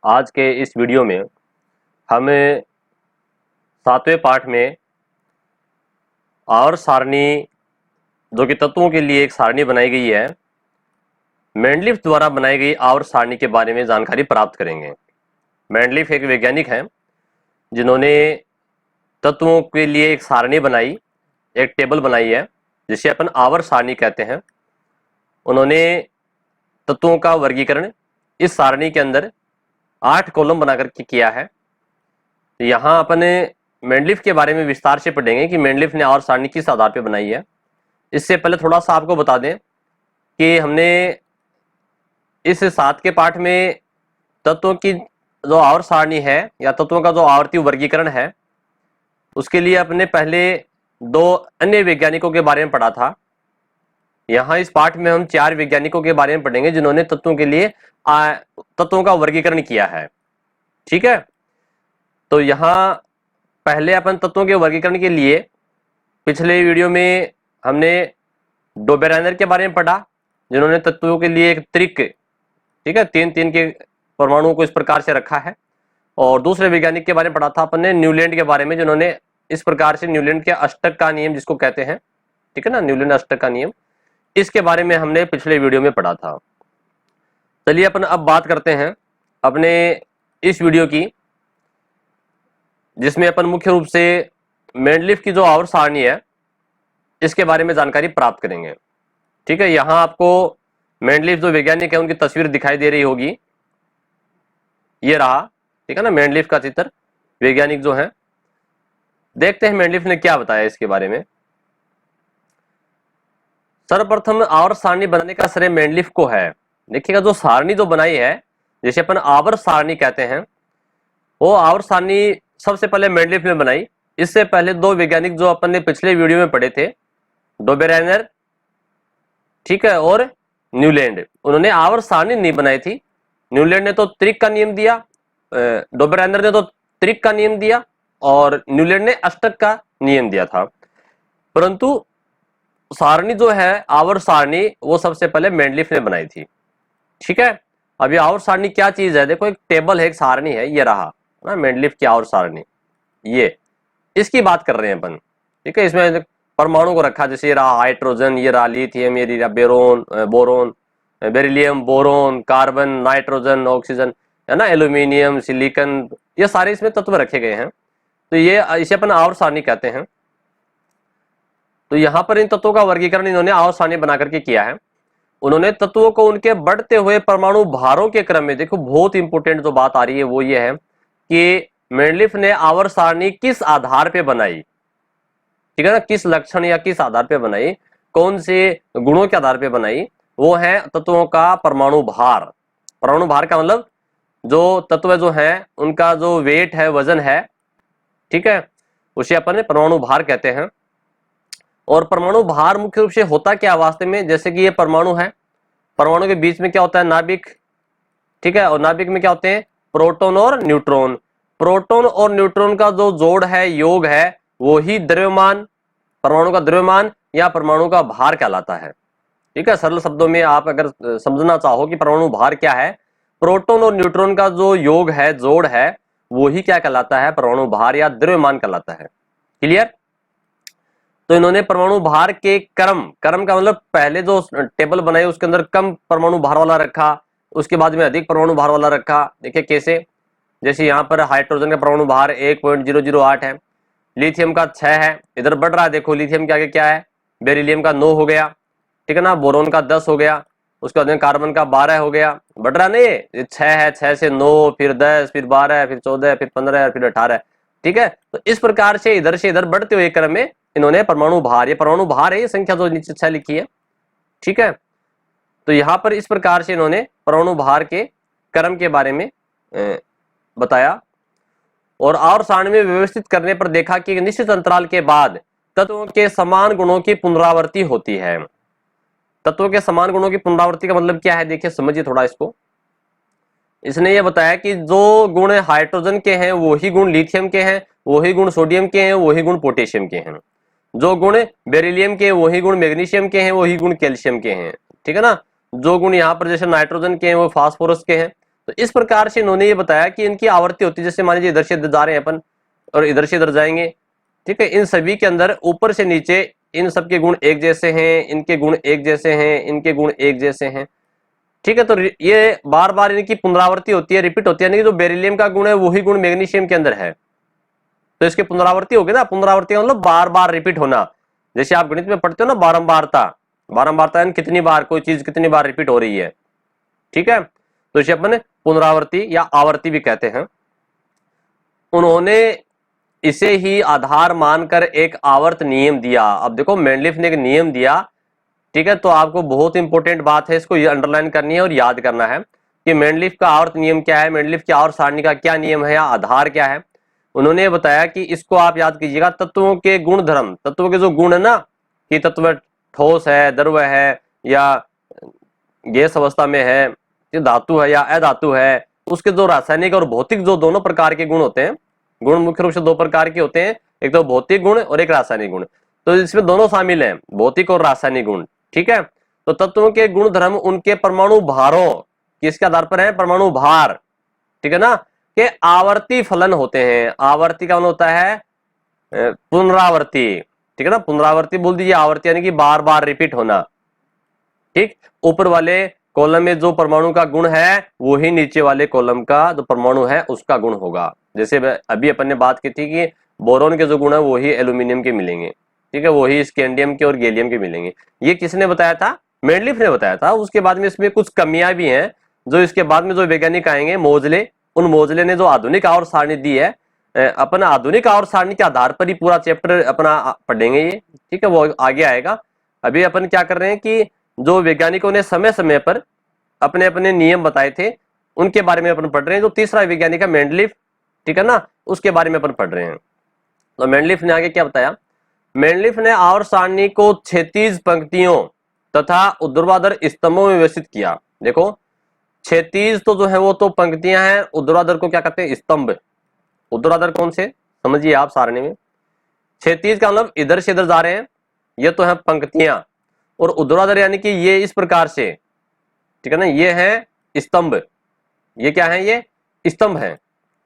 आज के इस वीडियो में हम 7वें पाठ में आवर्त सारणी, जो कि तत्वों के लिए एक सारणी बनाई गई है, मेंडलीफ द्वारा बनाई गई आवर्त सारणी के बारे में जानकारी प्राप्त करेंगे। मेंडलीफ एक वैज्ञानिक हैं जिन्होंने तत्वों के लिए एक सारणी बनाई, एक टेबल बनाई है जिसे अपन आवर्त सारणी कहते हैं। उन्होंने तत्वों का वर्गीकरण इस सारणी के अंदर 8 कॉलम बनाकर के किया है। यहाँ अपने मेंडलीफ के बारे में विस्तार से पढ़ेंगे कि मेंडलीफ ने आवर्त सारणी किस आधार पर बनाई है। इससे पहले थोड़ा सा आपको बता दें कि हमने इस 7 के पाठ में तत्वों की जो आवर्त सारणी है या तत्वों का जो आवर्ती वर्गीकरण है, उसके लिए अपने पहले 2 अन्य वैज्ञानिकों के बारे में पढ़ा था। यहाँ इस पाठ में हम 4 वैज्ञानिकों के बारे में पढ़ेंगे जिन्होंने तत्वों के लिए तत्वों का वर्गीकरण किया है। ठीक है, तो यहाँ पहले अपन तत्वों के वर्गीकरण के लिए पिछले वीडियो में हमने डोबेरेनर के बारे में पढ़ा, जिन्होंने तत्वों के लिए एक त्रिक, ठीक है, 3-3 के परमाणुओं को इस प्रकार से रखा है। और दूसरे वैज्ञानिक के बारे में पढ़ा था अपन ने न्यूलैंड के बारे में, जिन्होंने इस प्रकार से न्यूलैंड के अष्टक का नियम जिसको कहते हैं, ठीक है ना, न्यूलैंड अष्टक का नियम, इसके बारे में हमने पिछले वीडियो में पढ़ा था। चलिए अपन अब बात करते हैं अपने इस वीडियो की, जिसमें अपन मुख्य रूप से मेंडलीफ की जो आवर्त सारणी है इसके बारे में जानकारी प्राप्त करेंगे। ठीक है, यहाँ आपको मेंडलीफ जो वैज्ञानिक है उनकी तस्वीर दिखाई दे रही होगी, ये रहा, ठीक है ना, मेंडलीफ का चित्र, वैज्ञानिक जो है। देखते हैं मेंडलीफ ने क्या बताया इसके बारे में। सर्वप्रथम आवर्त सारणी बनाने का श्रेय मेंडलीफ को है। देखिएगा, जो सारणी जो बनाई है जिसे अपन आवर्त सारणी कहते हैं, वो आवर्त सारणी सबसे पहले मेंडलीफ ने बनाई। इससे पहले 2 वैज्ञानिक जो अपन ने पिछले वीडियो में पढ़े थे, डोबेरेनर, ठीक है, और न्यूलैंड, उन्होंने आवर्त सारणी नहीं बनाई थी। न्यूलैंड ने तो त्रिक का नियम दिया, डोबेरेनर ने तो त्रिक का नियम दिया और न्यूलैंड ने अष्टक का नियम दिया था। परंतु सारणी जो है आवर्त सारणी, वो सबसे पहले मेंडलीफ ने बनाई थी। ठीक है, अब ये आवर्त सारणी क्या चीज है, देखो एक टेबल है, एक सारणी है, ये रहा ना मेंडलीफ की आवर्त सारणी, ये इसकी बात कर रहे हैं अपन। ठीक है, इसमें परमाणु को रखा, जैसे ये रहा हाइड्रोजन, ये रहा लिथियम, ये रहा boron, beryllium, boron, carbon, nitrogen, oxygen, है ना, एल्यूमिनियम, सिलिकॉन, ये सारे इसमें तत्व रखे गए हैं। तो ये इसे अपन आवर्त सारणी कहते हैं। तो यहाँ पर इन तत्वों का वर्गीकरण इन्होंने आवर्त सारणी बना करके किया है। उन्होंने तत्वों को उनके बढ़ते हुए परमाणु भारों के क्रम में, देखो बहुत इंपोर्टेंट जो बात आ रही है वो ये है कि मेंडलीफ ने आवर्त सारणी किस आधार पे बनाई, ठीक है ना, किस लक्षण या किस आधार पे बनाई, कौन से गुणों के आधार पे बनाई, वो है तत्वों का परमाणु भार। परमाणु भार का मतलब जो तत्व जो है उनका जो वेट है, वजन है, ठीक है, उसे अपन परमाणु भार कहते हैं। और परमाणु भार मुख्य रूप से होता क्या वास्तव में, जैसे कि ये परमाणु है, परमाणु के बीच में क्या होता है, नाभिक, ठीक है, और नाभिक में क्या होते हैं, प्रोटॉन और न्यूट्रॉन। प्रोटॉन और न्यूट्रॉन का जो जोड़ है, योग है, वो ही द्रव्यमान, परमाणु का द्रव्यमान या परमाणु का भार कहलाता है। ठीक है, सरल शब्दों में आप अगर समझना चाहो कि परमाणु भार क्या है, प्रोटॉन और न्यूट्रॉन का जो योग है, जोड़ है, वो ही क्या कहलाता है, परमाणु भार या द्रव्यमान कहलाता है। क्लियर। तो इन्होंने परमाणु भार के क्रम का मतलब पहले जो टेबल बनाई उसके अंदर कम परमाणु भार वाला रखा, उसके बाद में अधिक परमाणु भार वाला रखा। देखिए कैसे, जैसे यहाँ पर हाइड्रोजन का परमाणु भार 1.008 है, लिथियम का 6 है, इधर बढ़ रहा है, देखो लिथियम के आगे क्या है, बेरिलियम का 9 हो गया, ठीक है ना, बोरोन का 10 हो गया, उसके बाद में कार्बन का 12 हो गया, बढ़ रहा नहीं, ये 6 है, 6 से 9, फिर 10, फिर 12, फिर 14, फिर 15, फिर 18। ठीक है, तो इस प्रकार से इधर बढ़ते हुए क्रम में इन्होंने परमाणु भार, ये परमाणु भार है, ये संख्या जो नीचे 6 लिखी है, ठीक है। तो यहाँ पर इस प्रकार से इन्होंने परमाणु भार के क्रम के बारे में बताया। और आवर्त सारणी में व्यवस्थित करने पर देखा कि एक निश्चित अंतराल के बाद तत्वों के समान गुणों की पुनरावृत्ति होती है। तत्वों के समान गुणों की पुनरावृत्ति का मतलब क्या है, देखिए समझिए थोड़ा इसको। इसने ये बताया कि जो गुण हाइड्रोजन के हैं वही गुण लिथियम के हैं, वही गुण सोडियम के हैं, वही गुण पोटेशियम के हैं, जो गुण बेरिलियम के वही गुण मैग्नीशियम के हैं, वही गुण कैल्शियम के हैं, ठीक है ना। जो गुण यहाँ पर जैसे नाइट्रोजन के हैं वो फास्फोरस के हैं, तो इस प्रकार से इन्होंने ये बताया कि इनकी आवर्ती होती है, जैसे मान लीजिए इधर से इधर जा रहे हैं अपन और इधर से इधर जाएंगे, ठीक है, इन सभी के अंदर ऊपर से नीचे इन सबके गुण एक जैसे हैं, इनके गुण एक जैसे हैं, इनके गुण एक जैसे हैं, ठीक है। तो ये बार बार इनकी पुनरावृत्ति होती है, रिपीट होती है, यानी कि जो बेरिलियम का गुण है वही गुण मैग्नीशियम के अंदर है, तो इसकी पुनरावृत्ति होगी ना, पुनरावृत्ति का मतलब बार बार रिपीट होना। जैसे आप गणित में पढ़ते हो ना बारंबारता, बारंबारता यानी कितनी बार कोई चीज कितनी बार रिपीट हो रही है, ठीक है, तो इसे अपन पुनरावृत्ति या आवर्ती भी कहते हैं। उन्होंने इसे ही आधार मानकर एक आवर्त नियम दिया। अब देखो मेंडलीफ ने एक नियम दिया, ठीक है, तो आपको बहुत इंपॉर्टेंट बात है, इसको अंडरलाइन करनी है और याद करना है कि मेंडलीफ का आवर्त नियम क्या है, मेंडलीफ की आवर्त सारणी का क्या नियम है या आधार क्या है। उन्होंने बताया कि इसको आप याद कीजिएगा, तत्वों के गुण धर्म, तत्वों के जो गुण है ना, कि तत्व ठोस है, द्रव है या गैस अवस्था में है, धातु है या अधातु है, उसके जो रासायनिक और भौतिक जो दोनों प्रकार के गुण होते हैं, गुण मुख्य रूप से दो प्रकार के होते हैं, एक तो भौतिक गुण और एक रासायनिक गुण, तो इसमें दोनों शामिल हैं, भौतिक और रासायनिक गुण, ठीक है। तो तत्वों के गुण धर्म उनके परमाणु भारों, किसके आधार पर है, परमाणु भार, ठीक है ना, के आवर्ती फलन होते हैं। आवर्ती का मतलब होता है पुनरावर्ती, ठीक है ना, पुनरावर्ती बोल दीजिए, आवर्ती यानी कि बार बार रिपीट होना, ठीक। ऊपर वाले कॉलम में जो परमाणु का गुण है वही नीचे वाले कॉलम का जो परमाणु है उसका गुण होगा। जैसे अभी अपन ने बात की थी कि बोरोन के जो गुण है वही एल्यूमिनियम के मिलेंगे, ठीक है, वही स्कैंडियम के और गैलियम के मिलेंगे। ये किसने बताया था, मेंडलीफ ने बताया था। उसके बाद में इसमें कुछ कमियां भी हैं, जो इसके बाद में जो वैज्ञानिक आएंगे मोजले, उन मोजले ने जो आधुनिक आवर्त सारणी दी है, अपन आधुनिक आवर्त सारणी के आधार पर ही पूरा चैप्टर अपना पढ़ेंगे ये, ठीक है, वो आगे आएगा। अभी अपन क्या कर रहे हैं कि जो वैज्ञानिकों ने समय समय पर अपने अपने नियम बताए थे उनके बारे में अपन पढ़ रहे हैं। जो तीसरा वैज्ञानिक है मेंडलीफ, ठीक है ना, उसके बारे में अपन पढ़ रहे हैं। तो मेंडलीफ ने आगे क्या बताया, मेंडलीफ ने आवर्त सारणी को क्षैतिज पंक्तियों तथा ऊर्ध्वाधर स्तंभों में व्यवस्थित किया। देखो क्षैतिज तो जो है वो तो पंक्तियां हैं, ऊर्ध्वाधर को क्या कहते हैं, स्तंभ। ऊर्ध्वाधर कौन से समझिए आप सारणी में, क्षैतिज का मतलब इधर से इधर जा रहे हैं, ये तो है पंक्तियां, और ऊर्ध्वाधर यानी कि ये इस प्रकार से, ठीक है ना, ये है स्तंभ, ये क्या है, ये स्तंभ है,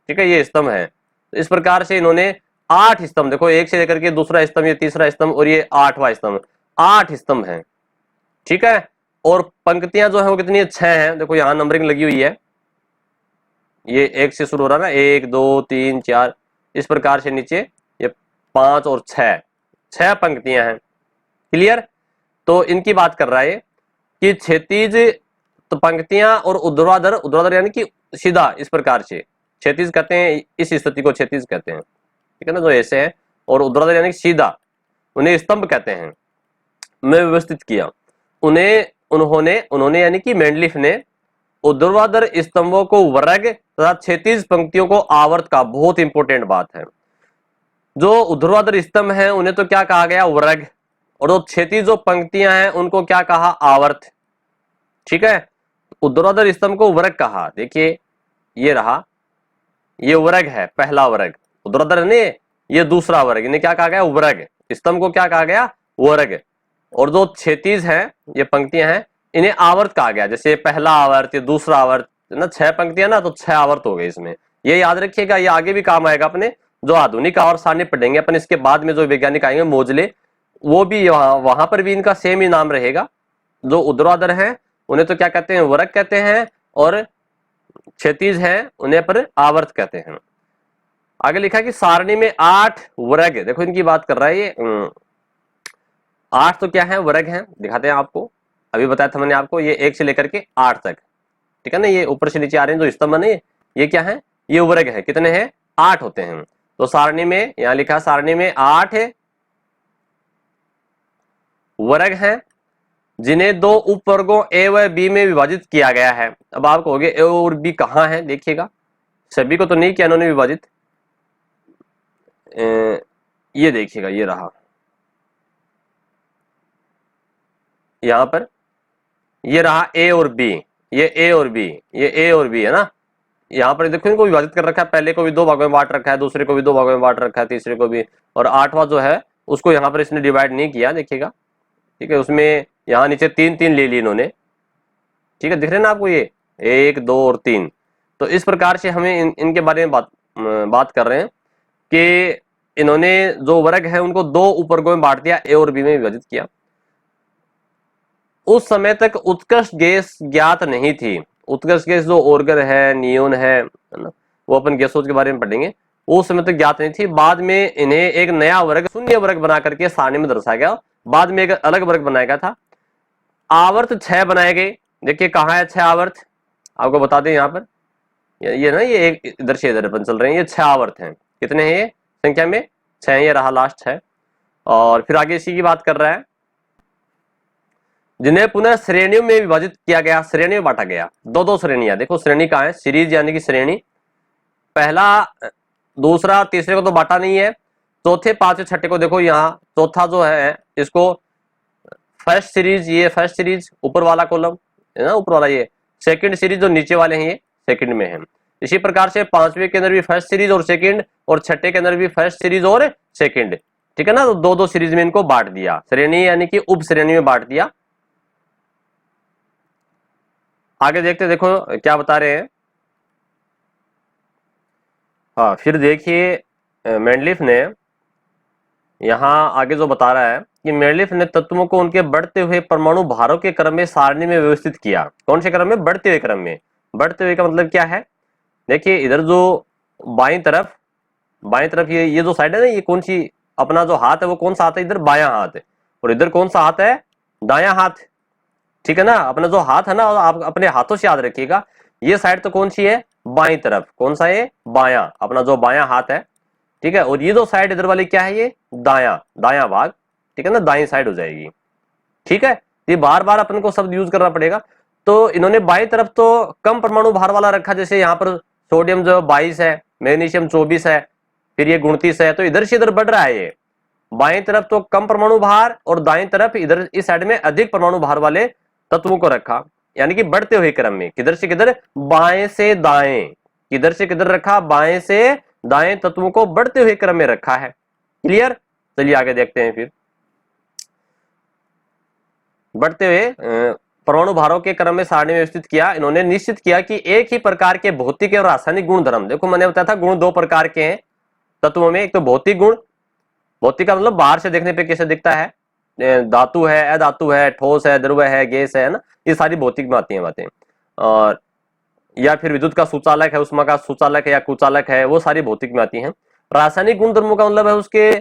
ठीक है, ये स्तंभ है। तो इस प्रकार से इन्होंने 8 स्तंभ, देखो एक से लेकर के दूसरा स्तंभ, ये तीसरा स्तंभ और ये 8वां स्तंभ, 8 स्तंभ है, ठीक है। और पंक्तियां जो है वो कितनी, 6 है। देखो यहाँ नंबरिंग लगी हुई है, ये 1 से शुरू हो रहा है ना, 1 2 3 4, इस प्रकार से नीचे ये 5 और 6 पंक्तियां हैं, क्लियर। तो इनकी बात कर रहा है कि क्षैतिज तो पंक्तियां और ऊर्ध्वाधर, ऊर्ध्वाधर यानी कि सीधा, इस प्रकार से क्षैतिज कहते हैं, इस स्थिति को क्षैतिज कहते हैं, ठीक है ना, जो ऐसे है, और ऊर्ध्वाधर यानी कि सीधा, उन्हें स्तंभ कहते हैं, में व्यवस्थित किया। उन्होंने यानी कि मेंडलीफ ने ऊर्ध्वाधर स्तंभों को वर्ग तथा क्षैतिज पंक्तियों को आवर्त का, बहुत इंपॉर्टेंट बात है, जो ऊर्ध्वाधर स्तंभ है उन्हें तो क्या कहा गया, वर्ग, और जो क्षैतिज जो पंक्तियां हैं उनको क्या कहा, आवर्त, ठीक है। ऊर्ध्वाधर स्तंभ को वर्ग कहा, देखिए ये रहा, ये वर्ग है, पहला वर्ग, ऊर्ध्वाधर ने, ये दूसरा वर्ग, इन्हें क्या कहा गया, वर्ग, स्तंभ को क्या कहा गया, वर्ग, और जो क्षैतिज है ये पंक्तियां हैं इन्हें आवर्त कहा गया। जैसे पहला आवर्त, ये दूसरा आवर्त ना, 6 पंक्तियां ना, तो 6 आवर्त हो गए इसमें, ये याद रखिएगा, ये आगे भी काम आएगा अपने, जो आधुनिक आवर्त सारणी पढ़ेंगे अपन इसके बाद में, जो वैज्ञानिक आएंगे मोजले, वो भी वहां पर भी इनका सेम ही नाम रहेगा। जो ऊर्ध्वाधर है उन्हें तो क्या कहते हैं, वर्ग कहते हैं, और क्षैतिज है उन्हें पर आवर्त कहते हैं। आगे लिखा कि सारणी में 8 वर्ग, देखो इनकी बात कर रहा है ये, 8 तो क्या है, वर्ग है, दिखाते हैं आपको, अभी बताया था मैंने आपको, ये 1 से लेकर के 8 तक, ठीक है ना, ये ऊपर से नीचे आ रहे हैं जो स्तंभ बने, ये क्या है, ये वर्ग है, कितने हैं, 8 होते हैं। तो सारणी में, यहां लिखा सारणी में 8 वर्ग हैं, जिन्हें 2 उपवर्गों ए व बी में विभाजित किया गया है। अब आप कहोगे ए और बी कहां है, देखिएगा, सभी को तो नहीं किया उन्होंने विभाजित, ये देखिएगा, ये रहा, यहां पर ये रहा ए और बी, ये ए और बी, ये ए और बी है ना, यहाँ पर देखो इनको विभाजित कर रखा है, पहले को भी 2 भागों में बांट रखा है, दूसरे को भी 2 भागों में बांट रखा है, तीसरे को भी, और 8वां जो है उसको यहाँ पर इसने डिवाइड नहीं किया, देखिएगा, ठीक है, उसमें यहाँ नीचे 3 3 ले ली इन्होंने, ठीक है, दिख रहे ना आपको, ये 1 2 और 3, तो इस प्रकार से हमें इनके बारे में बात कर रहे हैं कि इन्होंने जो वर्ग है उनको दो उपवर्गों में बांट दिया, ए और बी में विभाजित किया। उस समय तक उत्कृष्ट गैस ज्ञात नहीं थी। उत्कृष्ट गैस जो ऑर्गन है, नियोन है ना, वो अपन गैसों के बारे में पढ़ेंगे। उस समय तक ज्ञात नहीं थी। बाद में इन्हें एक नया वर्ग, शून्य वर्ग बना करके सारणी में दर्शाया गया। बाद में एक अलग वर्ग बनाया गया था। आवर्त 6 बनाए गए। देखिए कहाँ है 6 आवर्त, आपको बता दें यहाँ पर, ये ना, ये एक इधर से इधर अपन चल रहे हैं, ये 6 आवर्त हैं। कितने हैं ये संख्या में? 6, ये रहा लास्ट 6। और फिर आगे इसी की बात कर रहा है, जिन्हें पुनः श्रेणियों में विभाजित किया गया, श्रेणी में बांटा गया। दो श्रेणियां, देखो श्रेणी कहाँ है, सीरीज यानी कि श्रेणी। पहला, दूसरा, तीसरे को तो बांटा नहीं है। चौथे, पांचवें, छठे को देखो यहाँ, चौथा जो है इसको फर्स्ट सीरीज, ये फर्स्ट सीरीज ऊपर वाला कॉलम है ना, ऊपर वाला ये सेकंड सीरीज, जो नीचे वाले हैं ये सेकंड में है। इसी प्रकार से पांचवें के अंदर भी फर्स्ट सीरीज और सेकंड, और छठे के अंदर भी फर्स्ट सीरीज और सेकंड, ठीक है ना। तो दो सीरीज में इनको बांट दिया, श्रेणी यानी कि उप श्रेणी में बांट दिया। आगे देखते, देखो क्या बता रहे हैं। हाँ, फिर देखिए मेंडलीफ ने यहाँ आगे जो बता रहा है कि मेंडलीफ ने तत्वों को उनके बढ़ते हुए परमाणु भारों के क्रम में सारणी में व्यवस्थित किया। कौन से क्रम में? बढ़ते हुए क्रम में। बढ़ते हुए का मतलब क्या है? देखिए इधर जो बाईं तरफ ये जो साइड है ना, ये कौन सी, अपना जो हाथ है वो कौन सा हाथ है? इधर बायां हाथ है। और इधर कौन सा हाथ है? दायां हाथ, ठीक है ना। अपना जो हाथ है ना, आप अपने हाथों से याद रखिएगा। ये साइड तो कौन सी है? बाईं तरफ। कौन सा है? बायां, अपना जो बायां हाथ है, ठीक है। और ये जो साइड इधर वाली क्या है? ये दायां भाग, ठीक है ना, दाईं साइड हो जाएगी, ठीक है। ये बार बार अपन को शब्द यूज करना पड़ेगा। तो इन्होंने बाईं तरफ तो कम परमाणु भार वाला रखा, जैसे यहाँ पर सोडियम जो 22 है, मैग्नीशियम 24 है, फिर ये 29 है, तो इधर से इधर बढ़ रहा है। ये बाईं तरफ तो कम परमाणु भार, और दाईं तरफ इधर इस साइड में अधिक परमाणु भार वाले तत्वों को रखा, यानी कि बढ़ते हुए क्रम में। किधर से किधर? बाएं से दाएं। किधर से किधर रखा? बाएं से दाएं तत्वों को बढ़ते हुए क्रम में रखा है। क्लियर? चलिए आगे देखते हैं। फिर बढ़ते हुए परमाणु भारों के क्रम में सारणी में व्यवस्थित किया। इन्होंने निश्चित किया कि एक ही प्रकार के भौतिक और रासायनिक गुण धर्म, देखो मैंने बताया था गुण दो प्रकार के हैं तत्वों में। एक तो भौतिक गुण, भौतिक का मतलब बाहर से देखने पे कैसे दिखता है, धातु है, अधातु है, ठोस है, द्रव है, गैस है ना, ये सारी भौतिक में आती है बातें। और या फिर विद्युत का सुचालक है, उष्मा का सुचालक है या कुचालक है, वो सारी भौतिक में आती हैं। रासायनिक गुण धर्मों का मतलब है उसके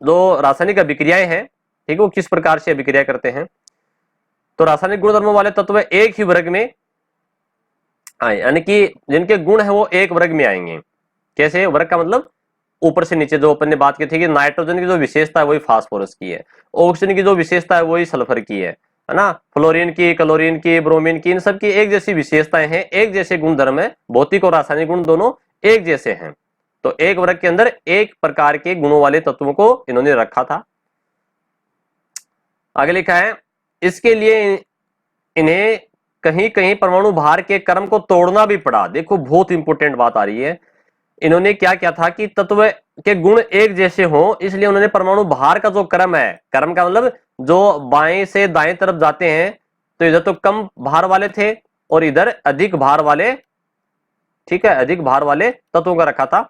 जो रासायनिक अभिक्रियाएं हैं, ठीक है, वो किस प्रकार से अभिक्रिया करते हैं। तो रासायनिक गुण धर्मों वाले तत्व एक ही वर्ग में आए, यानी कि जिनके गुण है वो एक वर्ग में आएंगे। कैसे? वर्ग का मतलब ऊपर से नीचे। जो अपन ने बात की थी कि नाइट्रोजन की जो विशेषता है वही फास्फोरस की है, ऑक्सीजन की जो विशेषता है वही सल्फर की है ना, फ्लोरीन की, क्लोरीन की, ब्रोमीन की, इन सब की एक जैसी विशेषताएं हैं, एक जैसे गुण धर्म है। भौतिक और रासायनिक गुण दोनों एक जैसे हैं। तो एक वर्ग के अंदर एक प्रकार के गुणों वाले तत्वों को इन्होंने रखा था। आगे लिखा है, इसके लिए इन्हें कहीं कहीं परमाणु भार के क्रम को तोड़ना भी पड़ा। देखो बहुत इंपॉर्टेंट बात आ रही है। इन्होंने क्या किया था कि तत्व के गुण एक जैसे हों, इसलिए उन्होंने परमाणु भार का जो क्रम है, क्रम का मतलब जो बाएं से दाएं तरफ जाते हैं, तो इधर तो कम भार वाले थे और इधर अधिक भार वाले, ठीक है, अधिक भार वाले तत्वों का रखा था।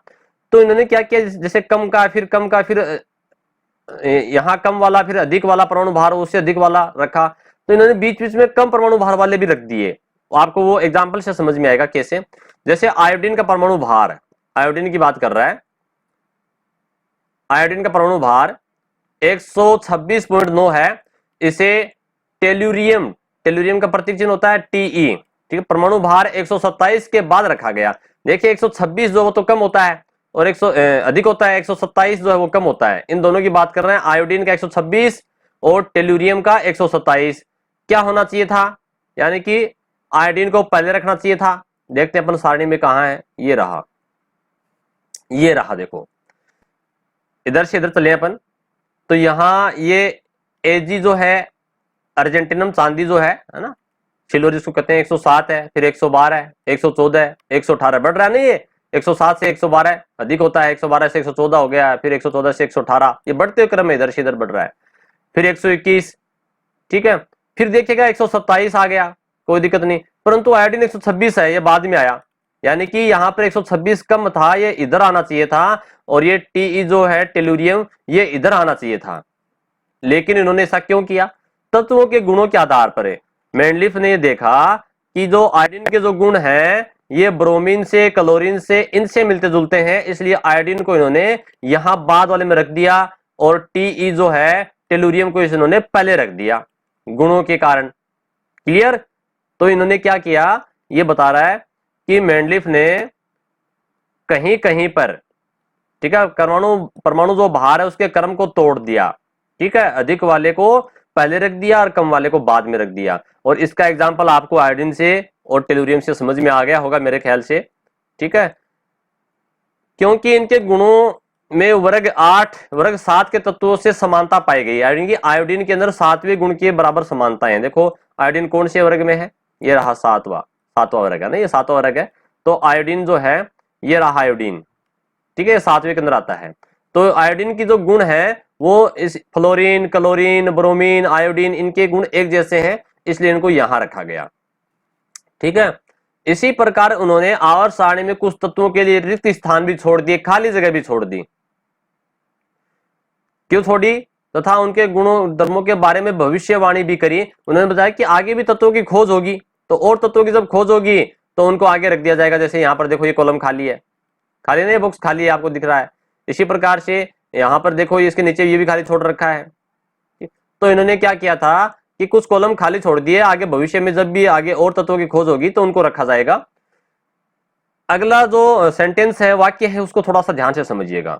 तो इन्होंने क्या किया, जैसे कम का फिर यहाँ कम वाला, फिर अधिक वाला परमाणु भार, उससे अधिक वाला रखा। तो इन्होंने बीच बीच में कम परमाणु भार वाले भी रख दिए। आपको वो एग्जाम्पल से समझ में आएगा कैसे। जैसे आयोडीन का परमाणु भार, आयोडीन की बात कर रहा है, आयोडीन का परमाणु भार 126.9 है। इसे टेल्यूरियम, टेल्यूरियम का प्रतीक चिन्ह होता है Te, ठीक है। परमाणु भार 127 के बाद रखा गया। देखिए 126 जो वो तो कम होता है और 100 अधिक होता है, 127 जो है वो कम होता है। इन दोनों की बात कर रहे हैं, आयोडीन का 126 और टेल्यूरियम का 127। क्या होना चाहिए था? यानी कि आयोडीन को पहले रखना चाहिए था। देखते हैं अपन सारणी में कहां है, ये रहा, ये रहा। देखो इधर से इधर चले अपन, तो यहाँ ये Ag जो है, अर्जेंटिनम चांदी जो है ना, सिल्वर जिसको कहते हैं, 107 है, फिर 112 है, 114 है, 118 बढ़ रहा है ना। ये 107 से 112 अधिक होता है, 112 से 114 हो गया, फिर 114 से 118, ये बढ़ते हुए क्रम में इधर से इधर बढ़ रहा है। फिर 121, ठीक है। फिर देखिएगा 127 आ गया, कोई दिक्कत नहीं, परंतु आयोडीन 126 है, ये बाद में आया। यानी कि यहाँ पर 126 कम था, ये इधर आना चाहिए था, और ये टी जो है टेलुरियम ये इधर आना चाहिए था, लेकिन इन्होंने ऐसा क्यों किया? तत्वों के गुणों के आधार पर मेंडलीफ ने देखा कि जो आयोडीन के जो गुण हैं ये ब्रोमीन से, क्लोरीन से, इनसे मिलते जुलते हैं, इसलिए आयोडीन को इन्होंने यहां बाद वाले में रख दिया और टी जो है टेलुरियम को इन्होंने पहले रख दिया गुणों के कारण। क्लियर? तो इन्होंने क्या किया ये बता रहा है कि मेंडलीफ ने कहीं कहीं पर, ठीक है, परमाणु जो बाहर है उसके क्रम को तोड़ दिया, ठीक है, अधिक वाले को पहले रख दिया और कम वाले को बाद में रख दिया। और इसका एग्जांपल आपको आयोडीन से और टेलुरियम से समझ में आ गया होगा मेरे ख्याल से, ठीक है, क्योंकि इनके गुणों में वर्ग 8 वर्ग 7 के तत्वों से समानता पाई गई। आयोडीन के अंदर 7वें गुण के बराबर समानताएं हैं। देखो आयोडीन कौन से वर्ग में है? ये रहा सातवां वर्ग है ना, ये 7वां वर्ग है। तो आयोडीन जो है ये रहा आयोडीन, ठीक है, 7वें के अंदर आता है। तो आयोडीन की जो गुण है वो इस फ्लोरीन, क्लोरीन, ब्रोमीन, आयोडीन इनके गुण एक जैसे हैं, इसलिए इनको यहां रखा गया, ठीक है। इसी प्रकार उन्होंने आवर्त सारणी में कुछ तत्वों के लिए रिक्त स्थान भी छोड़ दिए, खाली जगह भी छोड़ दी। क्यों छोड़ी? तथा उनके गुणों धर्मों के बारे में भविष्यवाणी भी करी। उन्होंने बताया कि आगे भी तत्वों की खोज होगी, तो और तत्वों की जब खोज होगी तो उनको आगे रख दिया जाएगा। जैसे यहाँ पर देखो ये कॉलम खाली है, खाली नहीं, बॉक्स खाली है, आपको दिख रहा है। इसी प्रकार से यहाँ पर देखो इसके नीचे ये भी खाली छोड़ रखा है। तो इन्होंने क्या किया था कि कुछ कॉलम खाली छोड़ दिए, आगे भविष्य में जब भी आगे और तत्वों की खोज होगी तो उनको रखा जाएगा। अगला जो सेंटेंस है, वाक्य है, उसको थोड़ा सा ध्यान से समझिएगा।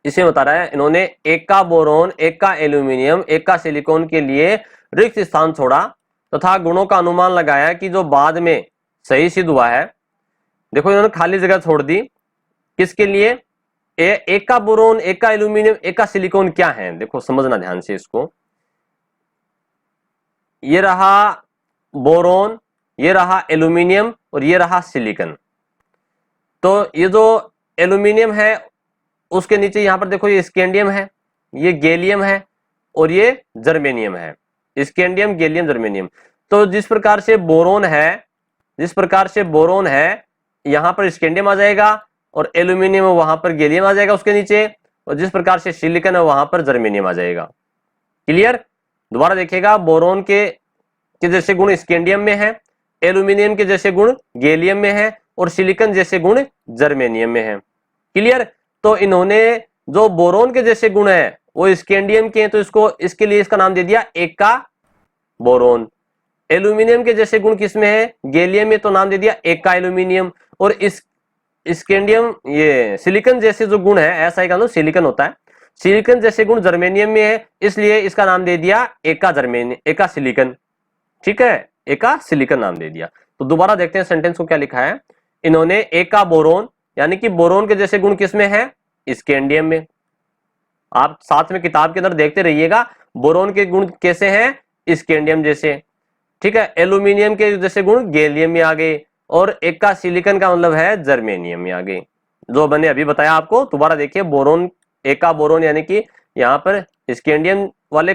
इसमें बता रहा है इन्होंने एक का बोरोन, एक का एल्यूमिनियम, एक का सिलिकॉन के लिए रिक्त स्थान छोड़ा तथा गुणों का अनुमान लगाया कि जो बाद में सही सिद्ध हुआ है। देखो इन्होंने खाली जगह छोड़ दी, किसके लिए? एक का बोरोन, एक का एल्यूमिनियम, एक का सिलिकॉन क्या है? देखो समझना ध्यान से इसको। ये रहा बोरोन, ये रहा एल्यूमिनियम और ये रहा सिलिकॉन। तो ये जो एल्यूमिनियम है उसके नीचे यहां पर देखो ये स्कैंडियम है, ये गैलियम है और ये जर्मेनियम है। Scandium, gallium, germanium. तो जिस प्रकार से बोरोन है यहां पर स्कैंडियम आ जाएगा और एल्यूमिनियम वहां पर गैलियम आ जाएगा उसके नीचे, और जिस प्रकार से सिलिकॉन है वहां पर जर्मेनियम आ जाएगा। क्लियर? दोबारा देखिएगा, बोरोन के जैसे गुण स्कैंडियम में है, एल्यूमिनियम के जैसे गुण गैलियम में है और सिलिकॉन जैसे गुण जर्मेनियम में है। क्लियर? तो इन्होंने जो बोरोन के जैसे गुण है वो स्कैंडियम के हैं, तो इसके लिए इसका नाम दे दिया एका बोरोन। एल्यूमिनियम के जैसे गुण किसमें है? गैलियम में, तो नाम दे दिया एका एल्यूमिनियम। और इस स्कैंडियम, ये सिलिकॉन जैसे जो गुण है, ऐसा ही सिलिकॉन होता है, सिलिकॉन जैसे गुण जर्मेनियम में है, इसलिए इसका नाम दे दिया एका सिलिकॉन। ठीक है, एका सिलिकॉन नाम दे दिया। तो दोबारा देखते हैं सेंटेंस को क्या लिखा है। इन्होंने एका बोरोन, यानी कि बोरोन के जैसे गुण किसमें है? स्कैंडियम में। आप साथ में किताब के अंदर देखते रहिएगा, बोरोन के गुण कैसे हैं? स्कैंडियम जैसे। ठीक है, एल्यूमिनियम के जैसे गुण गैलियम में आ गए, और एका सिलिकॉन का मतलब है जर्मेनियम में आ गए, जो मैंने अभी बताया आपको। दोबारा देखिए, बोरोन, एका बोरोन यानी कि यहां पर स्कैंडियम वाले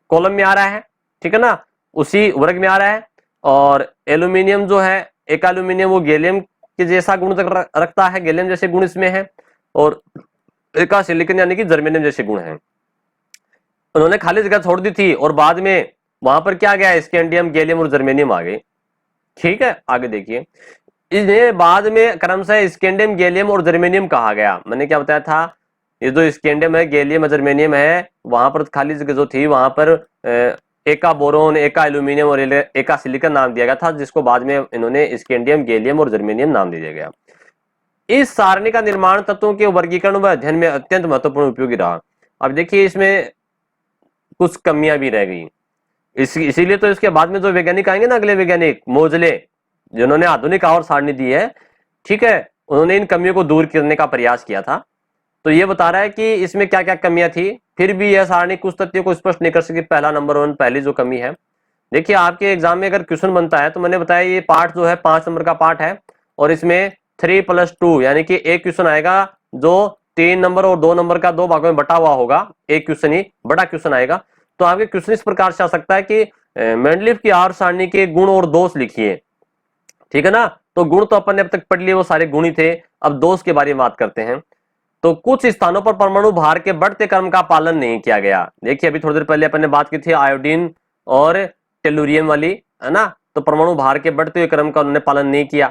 कॉलम में आ रहा है, ठीक है ना, उसी वर्ग में आ रहा है। और एल्यूमिनियम जो है, एका एल्यूमिनियम, वो गैलियम के जैसा गुण रखता है, गैलियम जैसे गुण इसमें है। और एका सिलिकॉन यानी कि जर्मेनियम जैसे गुण हैं। उन्होंने खाली जगह छोड़ दी थी और बाद में वहां पर क्या गया? स्कैंडियम, गैलियम और जर्मेनियम आ गए। ठीक है, आगे देखिए, इन्हें बाद में क्रमशः स्कैंडियम, गैलियम और जर्मेनियम कहा गया। मैंने क्या बताया था? ये जो स्कैंडियम है, गैलियम, जर्मेनियम है, वहां पर खाली जगह जो थी वहां पर एका बोरोन, एका एल्यूमिनियम और एका सिलिकॉन नाम दिया गया था, जिसको बाद में इन्होंने स्कैंडियम, गैलियम और जर्मेनियम नाम दे दिया गया। इस सारणी का निर्माण तत्वों के वर्गीकरण व अध्ययन में अत्यंत महत्वपूर्ण उपयोगी रहा। अब देखिए इसमें कुछ कमियां भी रह गई, इसीलिए तो इसके बाद में जो वैज्ञानिक आएंगे ना, अगले वैज्ञानिक मोजले, जिन्होंने आधुनिक आवर्त सारणी दी है, ठीक है, उन्होंने इन कमियों को दूर करने का प्रयास किया था। तो ये बता रहा है कि इसमें क्या क्या कमियां थी, फिर भी यह सारणी कुछ तथ्यों को स्पष्ट नहीं कर सकी। पहला नंबर 1, पहली जो कमी है, देखिए आपके एग्जाम में अगर क्वेश्चन बनता है तो मैंने बताया ये पार्ट जो है 5 नंबर का पार्ट है, और इसमें 3+2 यानी कि एक क्वेश्चन आएगा जो 3 नंबर और 2 नंबर का 2 भागों में बटा हुआ होगा, एक क्वेश्चन ही बड़ा क्वेश्चन आएगा। तो आपके क्वेश्चन इस प्रकार से आ सकता है कि मेंडलीफ की आवर्त सारणी के गुण और दोष लिखिए, ठीक है ना। तो गुण तो अपन ने अब तक पढ़ लिए, वो सारे गुण ही थे। अब दोष के बारे में बात करते हैं। तो कुछ स्थानों पर परमाणु भार के बढ़ते क्रम का पालन नहीं किया गया। देखिए अभी थोड़ी देर पहले अपन ने बात की थी आयोडीन और टेलुरियम वाली, है ना। तो परमाणु भार के बढ़ते हुए क्रम का उन्होंने पालन नहीं किया।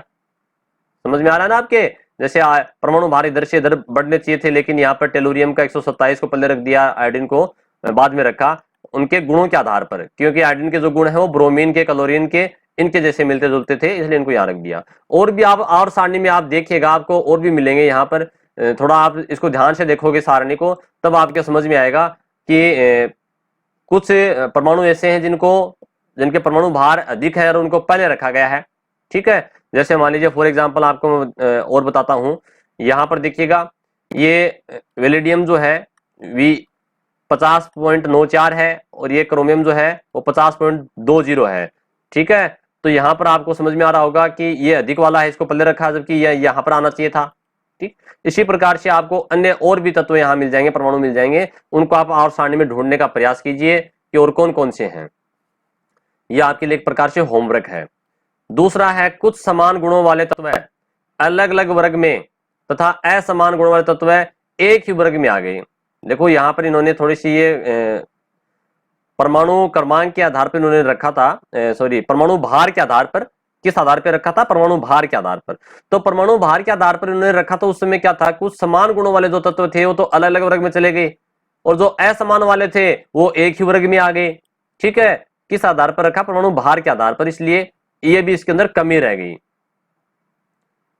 समझ में आ रहा है ना आपके। जैसे परमाणु भार इधर से इधर बढ़ने चाहिए थे, लेकिन यहाँ पर टेलुरियम का 127 को पहले रख दिया, आयोडीन को बाद में रखा, उनके गुणों के आधार पर, क्योंकि आयोडीन के जो गुण है वो ब्रोमीन के, क्लोरीन के, इनके जैसे मिलते जुलते थे, इसलिए इनको यहाँ रख दिया। और भी आप और सारणी में आप देखिएगा, आपको और भी मिलेंगे यहाँ पर। थोड़ा आप इसको ध्यान से देखोगे सारणी को, तब आपके समझ में आएगा कि कुछ परमाणु ऐसे हैं जिनके परमाणु भार अधिक है और उनको पहले रखा गया है। ठीक है, जैसे मान लीजिए फॉर एग्जांपल आपको और बताता हूं, यहाँ पर देखिएगा ये वेलिडियम जो है वी 50.94 है और ये क्रोमियम जो है वो 50.20 है। ठीक है, तो यहाँ पर आपको समझ में आ रहा होगा कि ये अधिक वाला है, इसको पहले रखा, जबकि ये यहाँ पर आना चाहिए था। ठीक, इसी प्रकार से आपको अन्य और भी तत्व यहाँ मिल जाएंगे, परमाणु मिल जाएंगे, उनको आप और सारणी में ढूंढने का प्रयास कीजिए कि और कौन कौन से हैं। यह आपके लिए एक प्रकार से होमवर्क है। दूसरा है कुछ समान गुणों वाले तत्व अलग अलग वर्ग में तथा असमान गुणों वाले तत्व एक ही वर्ग में आ गए। देखो यहाँ पर इन्होंने थोड़ी सी ये परमाणु क्रमांक के आधार पर इन्होंने रखा था, सॉरी परमाणु भार के आधार पर, किस आधार पर रखा था, परमाणु भार के आधार पर। तो परमाणु भार के आधार पर इन्होंने रखा, तो उस समय क्या था, कुछ समान गुणों वाले जो तत्व थे वो तो अलग अलग वर्ग में चले गए, और जो असमान वाले थे वो एक ही वर्ग में आ गए। ठीक है, किस आधार पर रखा, परमाणु भार के आधार पर, इसलिए ये भी इसके अंदर कमी रह गई।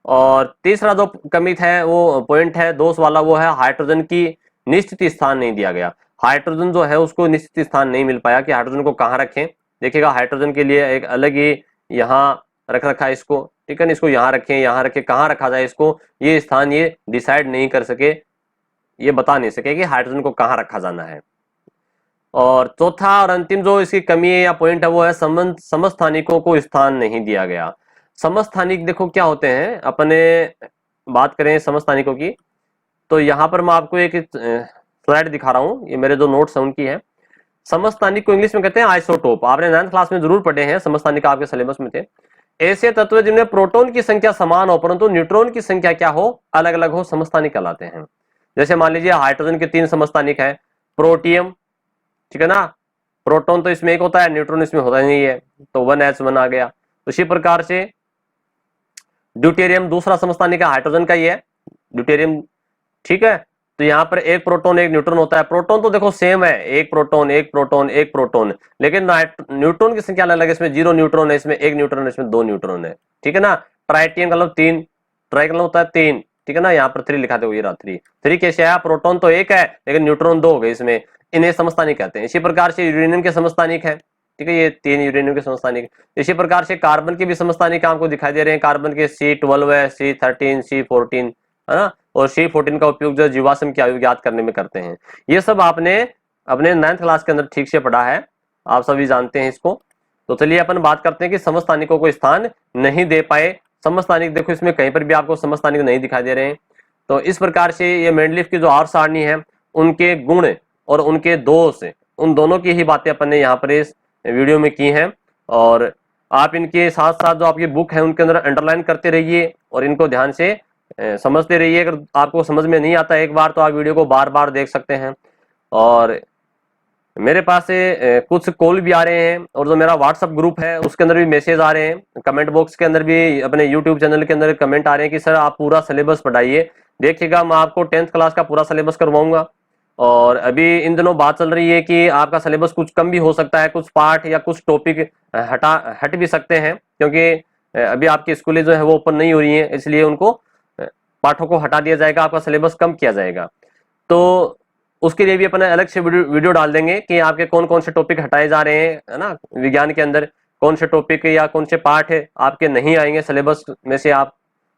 और तीसरा जो कमी है वो पॉइंट है दोष वाला, वो है हाइड्रोजन की निश्चित स्थान नहीं दिया गया। हाइड्रोजन जो है उसको निश्चित स्थान नहीं मिल पाया कि हाइड्रोजन को कहाँ रखें। देखिएगा हाइड्रोजन के लिए एक अलग ही यहाँ रख रखा है इसको, ठीक है ना, इसको यहाँ रखें, यहाँ रखें, कहाँ रखा जाए इसको, ये स्थान ये डिसाइड नहीं कर सके, ये बता नहीं सके कि हाइड्रोजन को कहाँ रखा जाना है। और चौथा और अंतिम जो इसकी कमी है या पॉइंट है वो है समस्थानिकों को स्थान नहीं दिया गया। समस्थानिक देखो क्या होते हैं, अपने बात करें समस्थानिकों की, तो यहाँ पर मैं आपको एक स्लाइड दिखा रहा हूँ, ये मेरे जो नोट्स हैं उनकी है। समस्थानिक को इंग्लिश में कहते हैं आइसोटोप। आपने 9th क्लास में जरूर पढ़े हैं, समस्थानिक आपके सिलेबस में थे। ऐसे तत्व जिनमें प्रोटॉन की संख्या समान हो परंतु न्यूट्रॉन की संख्या क्या हो, अलग अलग हो, समस्थानिक कहलाते हैं। जैसे मान लीजिए हाइड्रोजन के 3 समस्थानिक है, प्रोटियम, ठीक है ना, प्रोटॉन तो इसमें एक होता है, न्यूट्रॉन इसमें होता नहीं है, तो 1s1 आ गया। तो इसी प्रकार से ड्यूटेरियम दूसरा समस्थानिक है, हाइड्रोजन का ही है ड्यूटेरियम। ठीक है, तो यहाँ पर एक प्रोटॉन एक न्यूट्रॉन होता है। प्रोटॉन तो देखो सेम है, एक प्रोटॉन एक प्रोटॉन एक प्रोटॉन, लेकिन न्यूट्रॉन की संख्या अलग है, इसमें 0 न्यूट्रॉन है, इसमें 1 न्यूट्रॉन है, इसमें 2 न्यूट्रॉन है। ठीक है ना, ट्राइटियम का मतलब 3, ट्राई का मतलब होता है 3, ठीक है ना, यहाँ पर 3 लिखा था, ये रहा 3 कैसे आया, प्रोटॉन तो एक है लेकिन न्यूट्रॉन 2 हो गए इसमें, इन्हें समस्थानिक कहते हैं। इसी प्रकार से यूरेनियम के समस्थानिक है, ठीक है, ये 3 यूरेनियम के समस्थानिक। इसी प्रकार से कार्बन के भी समस्थानिक आपको दिखाई दे रहे हैं, कार्बन के C12 है, C13, C14, है ना, और C14 का उपयोग जो जीवाश्म की आयु ज्ञात करने में करते हैं। ये सब आपने अपने 9th क्लास के अंदर ठीक से पढ़ा है, आप सभी जानते हैं इसको। तो चलिए अपन बात करते हैं कि समस्थानिकों को स्थान नहीं दे पाए। समस्थानिक देखो इसमें कहीं पर भी आपको समस्थानिक नहीं दिखाई दे रहे हैं। तो इस प्रकार से ये मेंडलीफ की जो आर सारणी है, उनके गुण और उनके दोष, उन दोनों की ही बातें अपन ने यहाँ पर इस वीडियो में की हैं। और आप इनके साथ साथ जो आपकी बुक है उनके अंदर अंडरलाइन करते रहिए और इनको ध्यान से समझते रहिए। अगर आपको समझ में नहीं आता एक बार, तो आप वीडियो को बार बार देख सकते हैं। और मेरे पास से कुछ कॉल भी आ रहे हैं, और जो मेरा व्हाट्सएप ग्रुप है उसके अंदर भी मैसेज आ रहे हैं, कमेंट बॉक्स के अंदर भी, अपने यूट्यूब चैनल के अंदर कमेंट आ रहे हैं कि सर आप पूरा सिलेबस पढ़ाइए। देखिएगा मैं आपको 10th क्लास का पूरा सिलेबस करवाऊंगा। और अभी इन दिनों बात चल रही है कि आपका सिलेबस कुछ कम भी हो सकता है, कुछ पार्ट या कुछ टॉपिक हट भी सकते हैं, क्योंकि अभी आपकी स्कूलें जो है वो ओपन नहीं हो रही हैं, इसलिए उनको पाठों को हटा दिया जाएगा, आपका सिलेबस कम किया जाएगा। तो उसके लिए भी अपने अलग से वीडियो डाल देंगे कि आपके कौन कौन से टॉपिक हटाए जा रहे हैं, है ना, विज्ञान के अंदर कौन से टॉपिक या कौन से पार्ट है आपके नहीं आएंगे सिलेबस में से, आप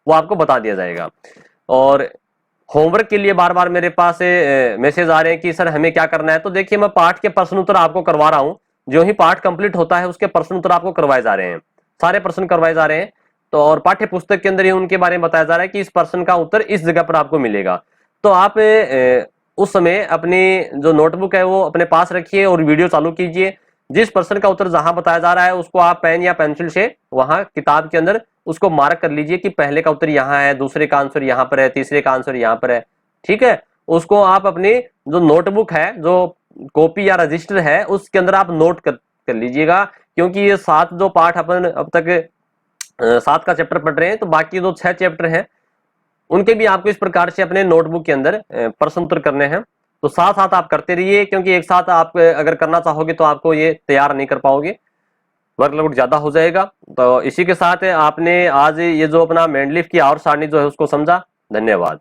वो आपको बता दिया जाएगा। और होमवर्क के लिए बार बार मेरे पास मैसेज आ रहे हैं कि सर हमें क्या करना है। तो देखिए मैं पाठ के प्रश्न उत्तर आपको करवा रहा हूँ, जो ही पाठ कंप्लीट होता है उसके प्रश्न उत्तर आपको करवाए जा रहे हैं, सारे प्रश्न करवाए जा रहे हैं। तो और पाठ्य पुस्तक के अंदर ही उनके बारे में बताया जा रहा है कि इस प्रश्न का उत्तर इस जगह पर आपको मिलेगा। तो आप उस समय अपनी जो नोटबुक है वो अपने पास रखिए और वीडियो चालू कीजिए। जिस प्रश्न का उत्तर जहां बताया जा रहा है उसको आप पेन या पेंसिल से वहां किताब के अंदर उसको मार्क कर लीजिए कि पहले का उत्तर यहाँ है, दूसरे का आंसर यहाँ पर है, तीसरे का आंसर यहाँ पर है। ठीक है, उसको आप अपनी जो नोटबुक है, जो कॉपी या रजिस्टर है, उसके अंदर आप नोट कर लीजिएगा, क्योंकि ये 7 जो पाठ अपन अब तक 7 का चैप्टर पढ़ रहे हैं, तो बाकी जो 6 चैप्टर हैं उनके भी आपको इस प्रकार से अपने नोटबुक के अंदर प्रश्न उत्तर करने हैं। तो साथ साथ आप करते रहिए, क्योंकि एक साथ आप अगर करना चाहोगे तो आपको ये तैयार नहीं कर पाओगे, वर्कलोड ज्यादा हो जाएगा। तो इसी के साथ आपने आज ये जो अपना मेंडलीफ की आवर्त सारणी जो है उसको समझा। धन्यवाद।